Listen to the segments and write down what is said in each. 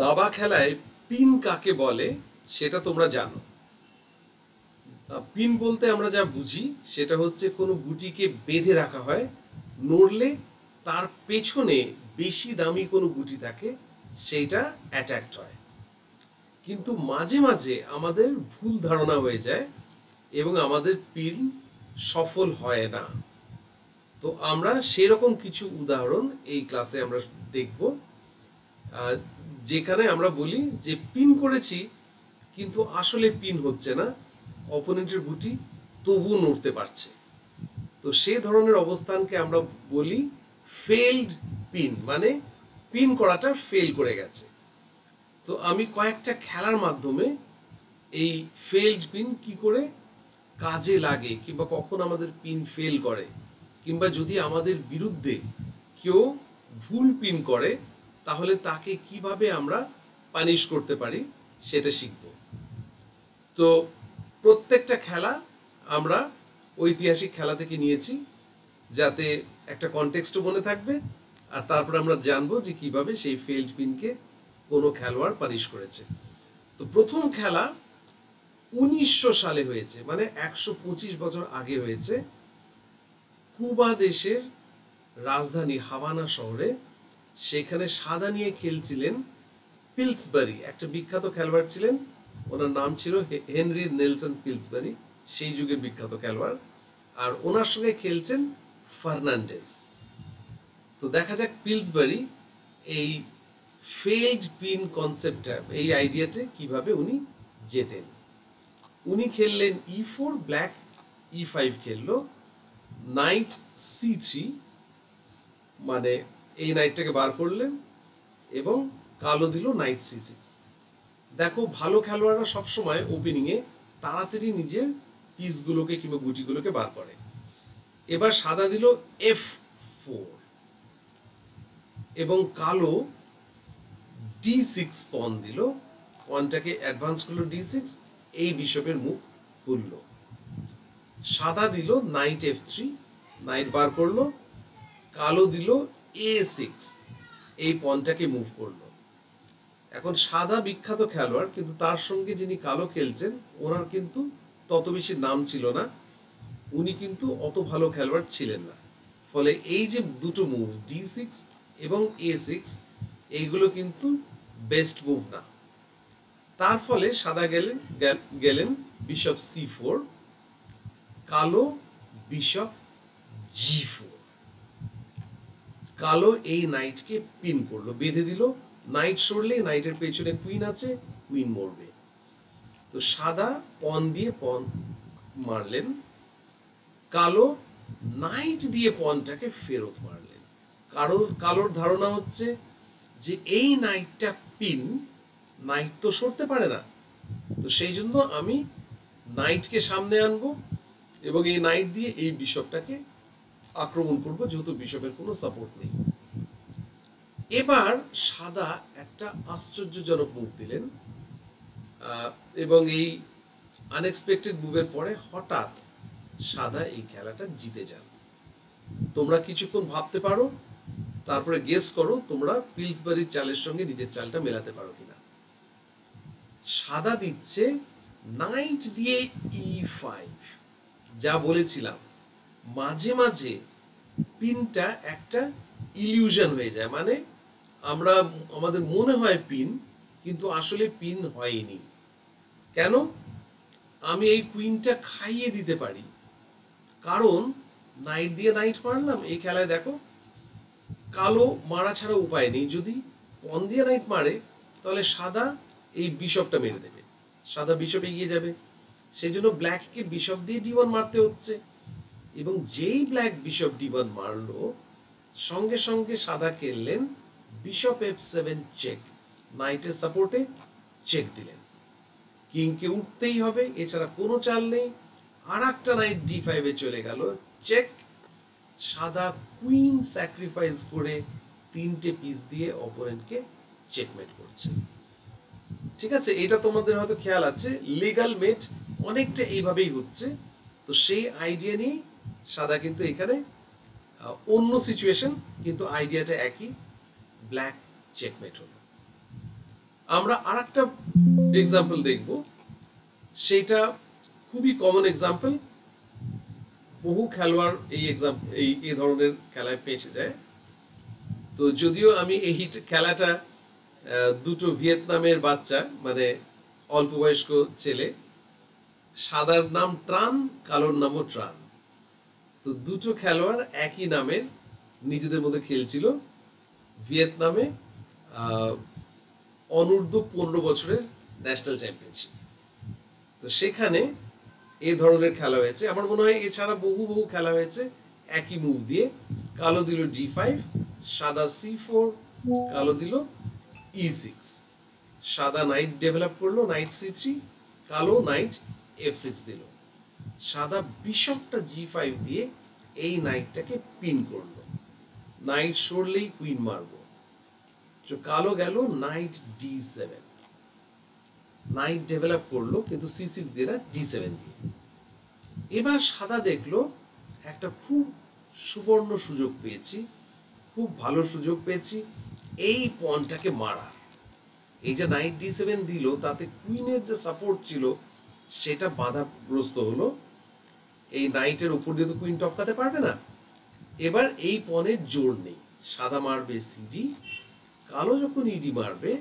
দাবা খেলায় পিন কাকে বলে সেটা তোমরা জানো। পিন বলতে আমরা যা বুঝি সেটা হচ্ছে কোনো গুটিকে বেঁধে রাখা হয়, নড়লে তার পেছনে বেশি দামি কোনো গুটি থাকে, সেইটা অ্যাট্যাক্ট হয়। কিন্তু মাঝে মাঝে আমাদের ভুল ধারণা হয়ে যায় এবং আমাদের পিন সফল হয় না। তো আমরা সেরকম কিছু উদাহরণ এই ক্লাসে আমরা দেখব, যেখানে আমরা বলি যে পিন করেছি কিন্তু আসলে পিন হচ্ছে না, অপোনেন্টের গুটি তবু নড়তে পারছে। তো সে ধরনের অবস্থানকে আমরা বলি ফেলড পিন, মানে পিন করাটা ফেল করে গেছে। তো আমি কয়েকটা খেলার মাধ্যমে এই ফেলড পিন কি করে কাজে লাগে, কিংবা কখন আমাদের পিন ফেল করে, কিংবা যদি আমাদের বিরুদ্ধে কেউ ভুল পিন করে তাহলে তাকে কিভাবে আমরা পানিশ করতে পারি সেটা শিখব। তো প্রত্যেকটা খেলা আমরা ঐতিহাসিক খেলা থেকে নিয়েছি, যাতে একটা কনটেক্সটও মনে থাকবে, আর তারপর আমরা জানবো যে কিভাবে সেই ফেলড পিনকে কোনো খেলোয়াড় পানিশ করেছে। তো প্রথম খেলা 1900 সালে হয়েছে, মানে 125 বছর আগে হয়েছে। কুবা দেশের রাজধানী হাভানা শহরে, সেখানে সাদা নিয়ে খেলছিলেন পিলসবারি, একটা বিখ্যাত খেলোয়াড় ছিলেন, ওনার নাম ছিল হেনরি নেলসন পিলসবারি, সেই যুগের বিখ্যাত খেলোয়াড়। আর ওনার সঙ্গে খেলছেন ফার্নান্ডেজ। তো দেখা যাক পিলসবারি এই ফেলড পিন কনসেপ্টটা, এই আইডিয়াতে কিভাবে উনি জেতেন। উনি খেললেন E4, ব্ল্যাক E5 খেললো, নাইট C3, মানে এই নাইটটাকে বার করলেন, এবং কালো দিল নাইট C6। দেখো, ভালো খেলোয়াড়রা সবসময় ওপেনিংয়ে তাড়াতাড়ি নিজের পিসগুলোকে কিংবা গুটিগুলোকে বার করে। এবার সাদা দিল F4 এবং কালো D6 পন দিল, পনটাকে অ্যাডভান্স করলো D6, এই বিশপের মুখ খুললো। সাদা দিল নাইট F3, নাইট বার করলো, কালো দিল A6, এই পনটাকে মুভ করলো। এখন সাদা বিখ্যাত খেলোয়াড়, কিন্তু তার সঙ্গে যিনি কালো খেলছেন ওনার কিন্তু তত বেশি নাম ছিল না, উনি কিন্তু অত ভালো খেলোয়াড় ছিলেন না। ফলে এই যে দুটো মুভ D6 এবং A6, এইগুলো কিন্তু বেস্ট মুভ না। তার ফলে সাদা গেলেন বিশপ C4, কালো বিশপ G4। কালো এই নাইটকে পিন করলো, বেঁধে দিল। নাইট সরলে নাইটের পেছনে কুইন আছে, কুইন মরবে। তো সাদা পন দিয়ে পন মারলেন, কালো নাইট দিয়ে পনটাকে ফেরত মারলেন। কালোর ধারণা হচ্ছে যে এই নাইটটা পিন, নাইট তো সরতে পারে না, তো সেই জন্য আমি নাইটকে সামনে আনবো এবং এই নাইট দিয়ে এই বিশপটাকে আক্রমণ করব, যেহেতু বিশপের কোনো সাপোর্ট নেই। এবার সাদা একটা আশ্চর্যজনক মুভ দিলেন, এবং এই আনএক্সপেক্টেড মুভের পরে হঠাৎ সাদা এই খেলাটা জিতে যান। তোমরা কিছুক্ষণ ভাবতে পারো, তারপরে গেস করো তোমরা পিলসবারির চালের সঙ্গে নিজের চালটা মেলাতে পারো কিনা। সাদা দিচ্ছে নাইট দিয়ে E5। যা বলেছিলাম, মাঝে মাঝে পিনটা একটা ইলিউশন হয়ে যায়, মানে আমাদের মনে হয় পিন, কিন্তু আসলে পিন হয়নি। কেন? আমি এই কুইনটা খাইয়ে দিতে পারি, কারণ নাইট দিয়ে নাইট মারলাম এই খেলায়। দেখো, কালো মারা ছাড়া উপায় নেই, যদি পন দিয়ে নাইট মারে তাহলে সাদা এই বিশপটা মেরে দেবে, সাদা বিশপ এগিয়ে যাবে। সেই জন্য ব্ল্যাককে বিশপ দিয়ে D1 মারতে হচ্ছে, এবং যেই ব্ল্যাক বিশপ D1 মারলো, সঙ্গে সঙ্গে সাদা খেললেন বিশপ F7 চেক, নাইটের সাপোর্টে চেক দিলেন। কিংকে উঠতেই হবে, এছাড়া কোনো চাল নেই। আর একটা নাইট D5 এ চলে গেল, চেক। সাদা কুইন স্যাক্রিফাইস করে 3টে পিস দিয়ে অপোনেন্টকে চেকমেট করছে। ঠিক আছে, এটা তোমাদের হয়তো খেয়াল আছে, লিগ্যাল মেট অনেকটা এইভাবেই হচ্ছে। তো সেই আইডিয়া নিয়ে সাদা কিন্তু এখানে অন্য সিচুয়েশন, কিন্তু আইডিয়াটা একই, ব্ল্যাক চেকমেট হলো। আমরা আরেকটা এক্সাম্পল দেখব, সেটা খুবই কমন এক্সাম্পল, বহু খেলোয়াড় এই ধরনের খেলায় পেঁচে যায়। তো যদিও আমি এই খেলাটা দুটো ভিয়েতনামের বাচ্চা, মানে অল্প বয়স্ক ছেলে, সাদার নাম ট্রান, কালোর নামও ট্রান, তো দুটো খেলোয়াড় একই নামের নিজেদের মধ্যে খেলছিল ভিয়েতনামে অনূর্ধ্ব 15 বছরের ন্যাশনাল চ্যাম্পিয়নশিপ। তো সেখানে এই ধরনের খেলা হয়েছে, আমার মনে হয় এছাড়া বহু বহু খেলা হয়েছে একই মুভ দিয়ে। কালো দিল D5, সাদা C4, কালো দিল E6, সাদা নাইট ডেভেলপ করলো নাইট C3, কালো নাইট F6 দিল, সাদা বিশপটা G5 দিয়ে এই নাইটটাকে পিন করলো, নাইট সরলেই কুইন মারবো, তো কালো গেল নাইট D7, নাইট ডেভেলপ করলো কিন্তু C6 দিয়ে না D7 দিয়ে। এবার সাদা দেখলো একটা খুব সুবর্ণ সুযোগ পেয়েছি, খুব ভালো সুযোগ পেয়েছি এই পনটাকে মারা। এই যে নাইট D7 দিল, তাতে কুইনের যে সাপোর্ট ছিল সেটা বাধাগ্রস্ত হলো, এই নাইটের উপর দিয়ে তো কুইন টপকাতে পারবে না। এবার এই পনের জোর নেই, সাদা মারবে CD, কালো যখন ED মারবে,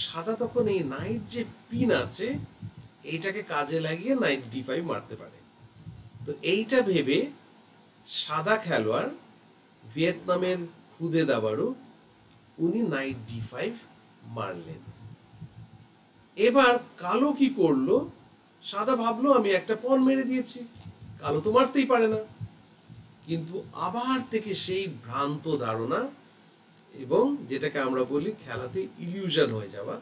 সাদা তখন এই নাইট যে পিন আছে এইটাকে কাজে লাগিয়ে নাইট D5 মারতে পারে। তো এইটা ভেবে সাদা খেলোয়াড় ভিয়েতনামের খুদে দাবাড়ু উনি নাইট D5 মারলেন। এবার কালো কি করলো, সাদা ভাবলো আমি একটা পন মেরে দিয়েছি, কালো তো মারতেই পারে না, কিন্তু আবার থেকে সেই ভ্রান্ত ধারণা এবং যেটাকে আমরা বলি খেলাতে ইলিউশন হয়ে যাওয়া,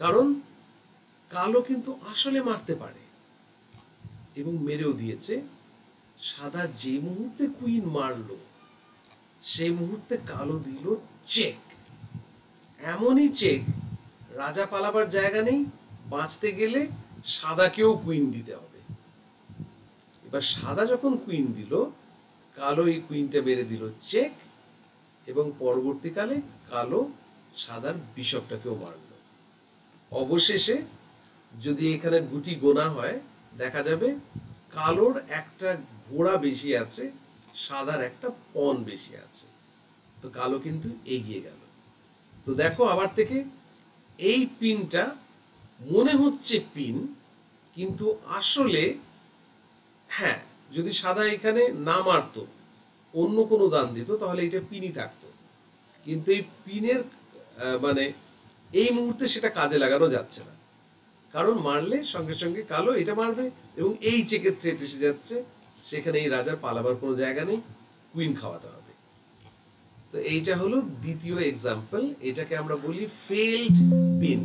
কারণ কালো কিন্তু আসলে মারতে পারে এবং মেরেও দিয়েছে। সাদা যে মুহূর্তে কুইন মারলো সেই মুহূর্তে কালো দিল চেক, এমনই চেক রাজা পালাবার জায়গা নেই, বাঁচতে গেলে সাদাকেও কুইন দিতে হবে। এবার সাদা যখন কুইন দিল, কালো এই কুইনটা মেরে দিল চেক, এবং পরবর্তীকালে কালো সাদার বিশপটাকেও মারল। অবশেষে যদি এখানে গুটি গোনা হয় দেখা যাবে কালোর একটা ঘোড়া বেশি আছে, সাদার একটা পন বেশি আছে, তো কালো কিন্তু এগিয়ে গেল। তো দেখো আবার থেকে এই পিনটা মনে হচ্ছে পিন, কিন্তু আসলে হ্যাঁ, যদি সাদা এখানে না মারতো, অন্য কোনো দান দিত, তাহলে এটা পিনই থাকতো, কিন্তু এই পিনের মানে এই মুহূর্তে সেটা কাজে লাগানো যাচ্ছে না, কারণ মারলে সঙ্গে সঙ্গে কালো এটা মারবে এবং এই চেকের থ্রেট এসে যাচ্ছে, সেখানে এই রাজার পালাবার কোনো জায়গা নেই, কুইন খাওয়াতে হবে। তো এইটা হলো দ্বিতীয় এক্সাম্পল, এটাকে আমরা বলি ফেইলড পিন,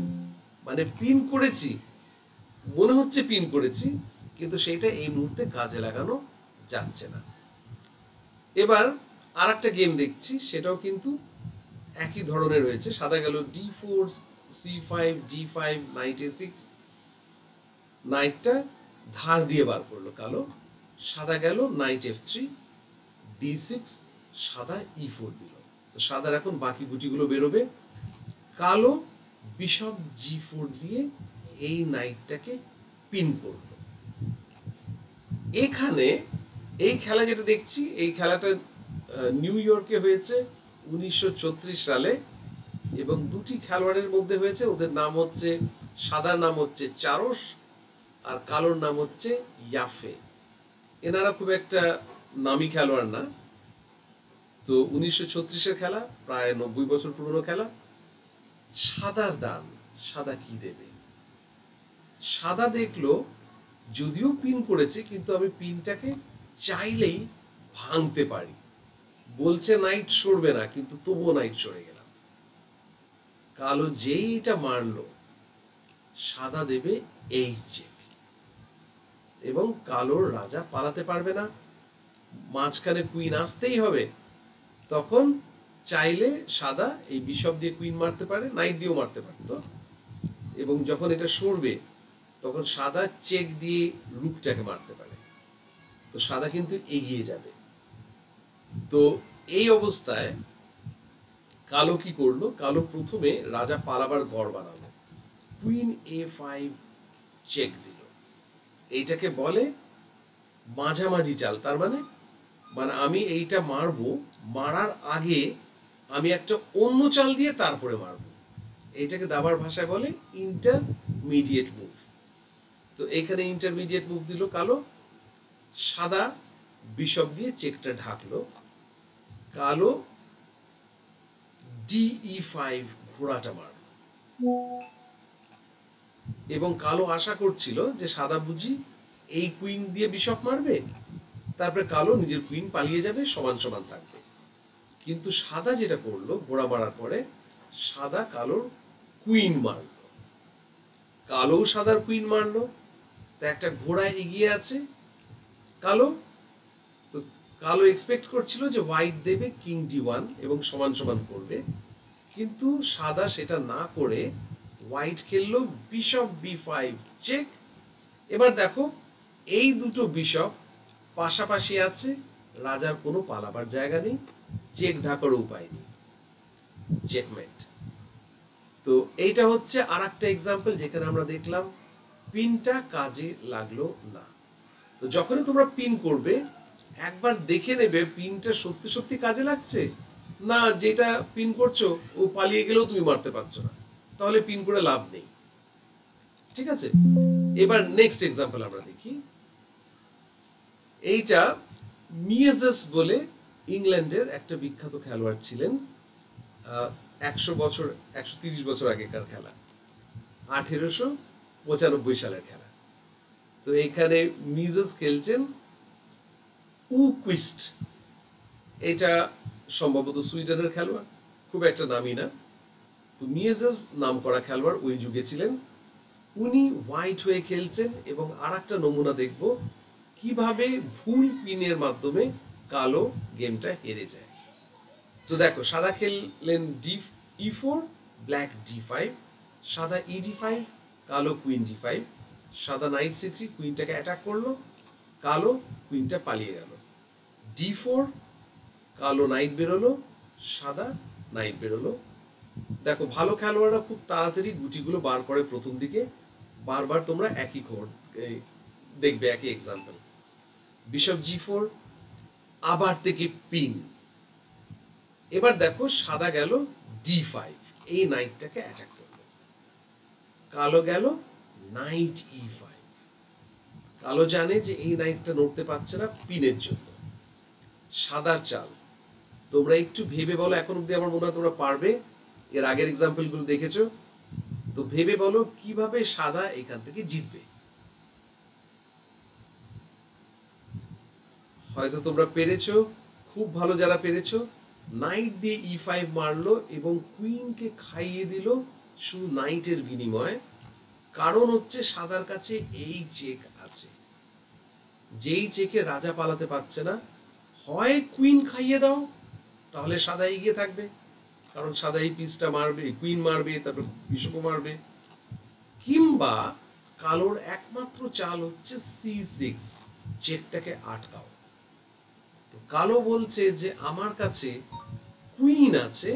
মানে পিন করেছি, মনে হচ্ছে পিন করেছি, কিন্তু সেটা এই মুহূর্তে কাজে লাগানো যাচ্ছে না। এবার আর একটা গেম দেখছি, সেটাও কিন্তু একই ধরনের রয়েছে। সাদা গেল D4, C5, D5, night A6, নাইটটা ধার দিয়ে বার করলো কালো, সাদা গেল নাইট F3, D6, সাদা E4 দিল। তো সাদার এখন বাকি গুটিগুলো বেরোবে, কালো বিশপ G4 দিয়ে এই নাইটটাকে পিন করলো। এখানে এই খেলা যেটা দেখছি, এই খেলাটা নিউ ইয়র্কে হয়েছে 1936 সালে, এবং দুটি খেলোয়াড়ের মধ্যে হয়েছে, ওদের নাম হচ্ছে, সাদার নাম হচ্ছে চারস আর কালোর নাম হচ্ছে ইয়াফে। এনারা খুব একটা নামি খেলোয়াড় না। তো 1936-এর খেলা, প্রায় 90 বছর পুরনো খেলা। সাদার দান, সাদা কি দেবে? সাদা দেখলো যদিও পিন করেছে, কিন্তু আমি পিনটাকে চাইলেই ভাঙতে পারি, বলছে নাইট সরবে না, কিন্তু তবুও নাইট সরে গেলাম। কালো যেই এটা মারলো, সাদা দেবে এই চেক, এবং কালোর রাজা পালাতে পারবে না, মাঝখানে কুইন আসতেই হবে। তখন চাইলে সাদা এই বিশপ দিয়ে কুইন মারতে পারে, নাইট দিয়েও মারতে পারতো, এবং যখন এটা সরবে তখন সাদা চেক দিয়ে রুকটাকে মারতে পারে, তো সাদা কিন্তু এগিয়ে যাবে। তো এই অবস্থায় কালো কি করলো, কালো প্রথমে রাজা পালাবার ঘর বানালো, কুইন A5 চেক দিল। এইটাকে বলে মাঝামাঝি চাল। তার মানে মানে আমি এইটা মারবো, মারার আগে আমি একটা অন্য চাল দিয়ে তারপরে মারবো। এইটাকে দাবার ভাষায় বলে ইন্টারমিডিয়েট মুভ। তো এখানে ইন্টারমিডিয়েট মুভ দিল কালো। সাদা বিশপ দিয়ে চেকটা ঢাকলো। কালো DE5 ঘোড়াটা মারল, এবং কালো আশা করছিল যে সাদা বুঝি এই কুইন দিয়ে বিশপ মারবে, তারপরে কালো নিজের কুইন পালিয়ে যাবে, সমান সমান থাকবে। কিন্তু সাদা যেটা করলো, ঘোড়া মারার পরে সাদা কালোর কুইন মারল, কালো সাদার কুইন মারলো। তো একটা ঘোড়া এগিয়ে আছে কালো। তো কালো এক্সপেক্ট করছিল যে হোয়াইট দেবে কিং D1 এবং সমান সমান করবে, কিন্তু সাদা সেটা না করে হোয়াইট খেললো বিশপ B5 চেক। এবার দেখো এই দুটো বিশপ পাশাপাশি আছে, রাজার কোনো পালাবার জায়গা নেই, চেক ঢাকার উপায় নেই, চেকমেট। তো এইটা হচ্ছে আর একটা এক্সাম্পল যেখানে আমরা দেখলাম পিনটা কাজে লাগলো না। তো যখনই তোমরা পিন করবে একবার দেখে নেবে পিনটা সত্যি সত্যি কাজে লাগছে না, যেটা পিন করছো ও পালিয়ে গেলেও তুমি মারতে পারছো না, তাহলে পিন করে লাভ নেই। ঠিক আছে, এবার নেক্সট এক্সাম্পল আমরা দেখি। এইটা মিয়েজেস বলে ইংল্যান্ডের একটা বিখ্যাত খেলোয়াড় ছিলেন। 130 বছর আগেকার খেলা, 1895 সালের খেলা। তো এখানে মিজেস খেলছেন উকুইস্ট। এটা সম্ভবত সুইডেনের খেলোয়াড়, খুব একটা নামি না। তো মিয়েজেস নাম করা খেলোয়াড় ওই যুগে ছিলেন। উনি হোয়াইট হয়ে খেলছেন, এবং আর একটা নমুনা দেখব কিভাবে ভুল পিনের মাধ্যমে কালো গেমটা হেরে যায়। তো দেখো সাদা খেললেন E4, ব্ল্যাক D5, সাদা ED5, কালো কুইন D5, সাদা নাইট C3, কুইনটাকে অ্যাটাক করলো, কালো কুইনটা পালিয়ে গেল। D4, কালো নাইট বেরোলো, সাদা নাইট বেরোলো। দেখো ভালো খেলোয়াড়রা খুব তাড়াতাড়ি গুটিগুলো বার করে প্রথম দিকে, বারবার তোমরা একই খবর দেখবে, একই এক্সাম্পল। বিশপ G4, আবার থেকে পিন। এবার দেখো সাদা গেল D5, এই নাইটটাকে অ্যাটাক করলো, কালো গেল নাইট E5। কালো জানে যে এই নাইটটা নড়তে পারছে না পিনের জন্য। সাদার চাল তোমরা একটু ভেবে বলো, এখন অব্দি আমার মনে হয় তোমরা পারবে, এর আগের এক্সাম্পল গুলো দেখেছো। তো ভেবে বলো কিভাবে সাদা এখান থেকে জিতবে। হয়তো তোমরা পেরেছো, খুব ভালো যারা পেরেছো। নাইট দিয়ে E5 মারলো এবং কুইনকে খাইয়ে দিল শুধু নাইটের বিনিময়ে। কারণ হচ্ছে সাদার কাছে এই চেক আছে, যেই চেকে রাজা পালাতে পারছে না। হয় কুইন খাইয়ে দাও, তাহলে সাদা এগিয়ে থাকবে, কারণ সাদা এই পিসটা মারবে, কুইন মারবে, তারপর বিশপও মারবে। কিংবা কালোর একমাত্র চাল হচ্ছে C6, চেকটাকে আটকাও। তো কালো বলছে যে আমার কাছে কুইন আছে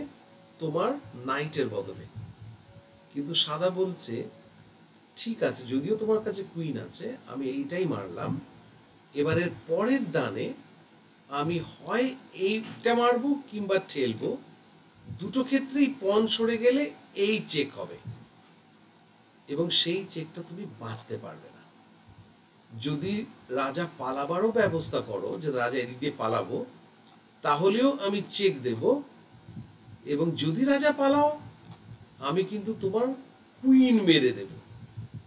তোমার নাইটের বদলে, কিন্তু সাদা বলছে ঠিক আছে যদিও তোমার কাছে কুইন আছে, আমি এইটাই মারলাম, এবারের পরের দানে আমি হয় এইটা মারবো কিংবা ঠেলবো, দুটো ক্ষেত্রেই পণ সরে গেলে এই চেক হবে, এবং সেই চেকটা তুমি বাঁচতে পারবে না। যদি রাজা পালাবারও ব্যবস্থা করো, যে রাজা এদিক দিয়ে পালাবো, তাহলেও আমি চেক দেব, এবং যদি রাজা পালাও আমি কিন্তু তোমার কুইন মেরে দেব,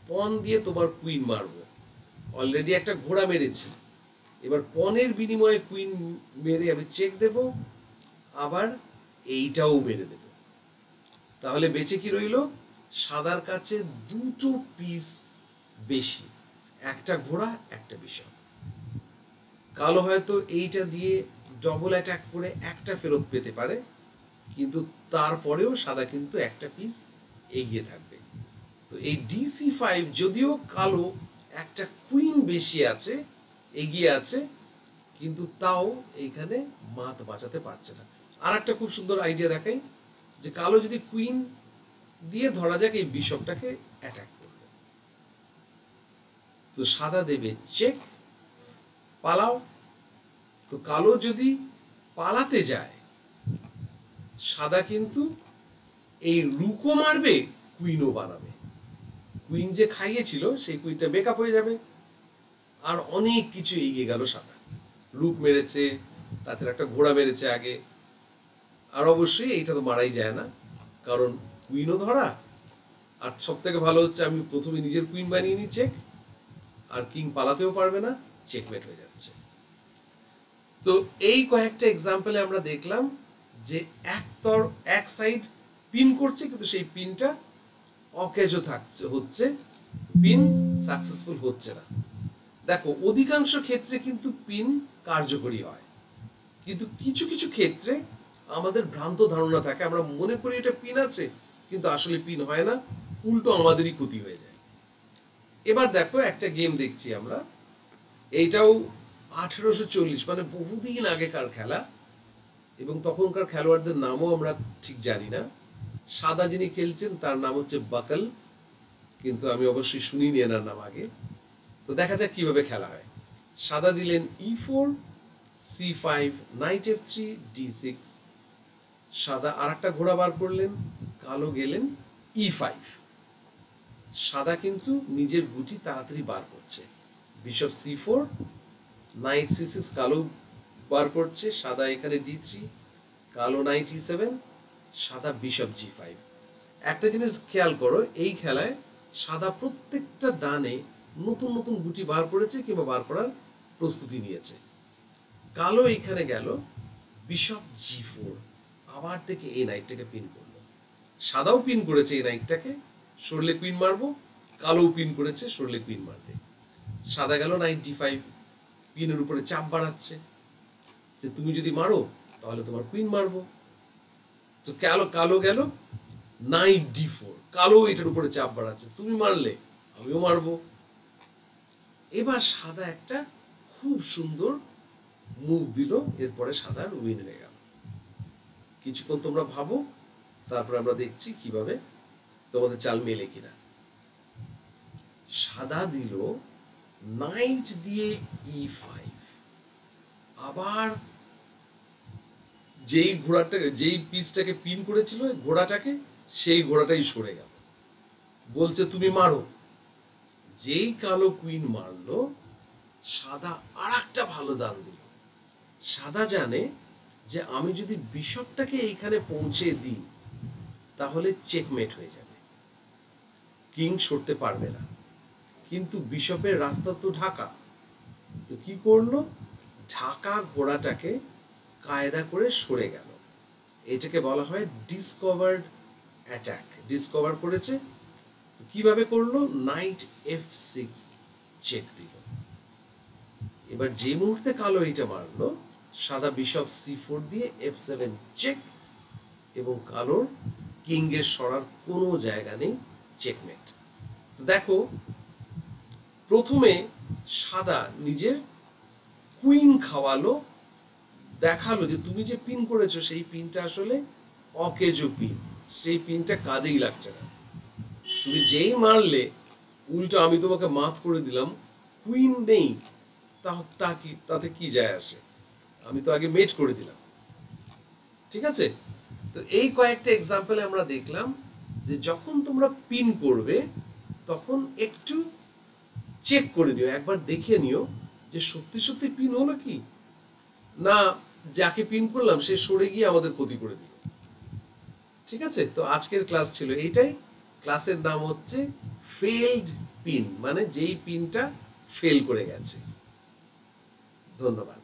পণ দিয়ে তোমার কুইন মারবো। অলরেডি একটা ঘোড়া মেরেছি, এবার পণের বিনিময়ে কুইন মেরে আমি চেক দেব, আবার এইটাও মেরে দেব। তাহলে বেঁচে কি রইল? সাদার কাছে দুটো পিস বেশি, একটা ঘোড়া একটা বিশপ। কালো হয়তো এইটা দিয়ে ডবল অ্যাটাক করে একটা ফেরত পেতে পারে, কিন্তু তারপরেও সাদা কিন্তু একটা পিস এগিয়ে থাকবে। তো এই DC5 যদিও কালো একটা কুইন বেশি আছে, এগিয়ে আছে, কিন্তু তাও এইখানে মাত বাঁচাতে পারছে না। আর একটা খুব সুন্দর আইডিয়া দেখাই। যে কালো যদি কুইন দিয়ে ধরা যাক এই বিশপটাকে অ্যাটাক করলো, তো সাদা দেবে চেক, পালাও। তো কালো যদি পালাতে যায়, সাদা কিন্তু এই রুকও মারবে, কুইনও বানাবে। কুইন যে খাইয়েছিল সেই কুইনটা বেকআপ হয়ে যাবে, আর অনেক কিছু এগিয়ে গেল সাদা। রুক মেরেছে, তাছাড়া একটা ঘোড়া মেরেছে আগে, আর অবশ্যই এইটা তো মারাই যায় না, কারণ কুইনও ধরা, আর সব থেকে ভালো হচ্ছে আমি প্রথমে নিজের কুইন বানিয়ে নিই চেক, আর কিং পালাতেও পারবে না, চেকমেট হয়ে যাচ্ছে। তো এই কয়েকটা এক্সাম্পলে আমরা দেখলাম যে এক সাইড পিন করছে, কিন্তু সেই পিনটা অকেজো হচ্ছে, পিন সাকসেসফুল হচ্ছে না। দেখো অধিকাংশ ক্ষেত্রে কিন্তু পিন কার্যকরী হয়, কিন্তু কিছু কিছু ক্ষেত্রে আমাদের ভ্রান্ত ধারণা থাকে, আমরা মনে করি এটা পিন আছে, কিন্তু আসলে পিন হয় না, উল্টো আমাদেরই ক্ষতি হয়ে যায়। এবার দেখো একটা গেম দেখছি আমরা, এইটাও 1840 মানে বহুদিন আগেকার খেলা, এবং তখনকার খেলোয়াড়দের নামও আমরা ঠিক জানি না। সাদা যিনি খেলছেন তার নাম হচ্ছে বাকল, কিন্তু আমি অবশ্যই শুনিনি এনার নাম আগে। তো দেখা যাক কিভাবে খেলা হয়। সাদা দিলেন E4, C5, night F3, D6। সাদা আর একটা ঘোড়া বার করলেন, কালো গেলেন E5। সাদা কিন্তু নিজের গুটি তাড়াতাড়ি বার করছে, বিশপ C4, নাইট C6, কালো বার করছে, সাদা এখানে D3, কালো নাইট E7, সাদা বিশপ G5। একটা জিনিস খেয়াল করো, এই খেলায় সাদা প্রত্যেকটা দানে নতুন নতুন গুটি বার করেছে কিংবা বার করার প্রস্তুতি নিয়েছে। কালো এইখানে গেল বিশপ G4, আবার থেকে এই নাইটটাকে পিন করলো। সাদাও পিন করেছে এই নাইটটাকে, সরলে কুইন মারবো, কালোও পিন করেছে, সরলে কুইন মারবে। সাদা গেল নাইট D5, পিনের উপরে চাপ বাড়াচ্ছে যে তুমি যদি মারো তাহলে তোমার কুইন মারবো। তো কালো গেল নাইট D4, কালো এটার উপরে চাপ বাড়াচ্ছে, তুমি মারলে আমিও মারবো। এবার সাদা একটা খুব সুন্দর মুভ দিল, এরপরে সাদার উইন হয়ে গেল। কিছুক্ষণ তোমরা ভাবো, তারপর আমরা দেখছি কিভাবে তোমাদের চাল মেলে কিনা। সাদা দিল নাইট দিয়ে E5, আবার যেই পিসটাকে পিন করেছিল ঘোড়াটাকে, সেই ঘোড়াটাই সরে গেল, বলছে তুমি মারো। যেই কালো কুইন মারলো, সাদা আর একটা ভালো দান দিল। সাদা জানে যে আমি যদি বিশপটাকে এইখানে পৌঁছে দিই তাহলে চেকমেট হয়ে যাবে, কিং সরতে পারবে না, কিন্তু বিশপের রাস্তা তো ঢাকা। তো কি করলো, ঢাকা ঘোড়াটাকে কায়দা করে সরে গেল। এটাকে বলা হয় ডিসকভার্ড অ্যাটাক, ডিসকভার করেছে। কিভাবে করলো, নাইট F6 চেক দিল। এবার যে মুহূর্তে কালো এটা মারলো, সাদা বিশপ C4 দিয়ে F7 চেক, এবং কালোর কিং এর সরার কোনো জায়গা নেই, চেকমেট। তো দেখো প্রথমে সাদা নিজের কুইন খাওয়ালো, দেখালো যে তুমি যে পিন করেছো সেই পিনটা আসলে অকেজো পিন, সেই পিনটা কাজেই লাগছে না, তুমি যেই মারলে উল্টো আমি তোমাকে মাত করে দিলাম, কুইন নেই, তাতে কি যায় আসে, আমি তো আগে মেট করে দিলাম। ঠিক আছে, তো এই কয়েকটা এক্সাম্পলে আমরা দেখলাম যে যখন তোমরা পিন করবে তখন একটু চেক করে নিও, একবার দেখে নিও যে সত্যি সত্যি পিন হলো কি না, যাকে পিন করলাম সে সরে গিয়ে আমাদের ক্ষতি করে দিল। ঠিক আছে, তো আজকের ক্লাস ছিল এইটাই। ক্লাসের নাম হচ্ছে ফেলড পিন, মানে যেই পিনটা ফেল করে গেছে। ধন্যবাদ।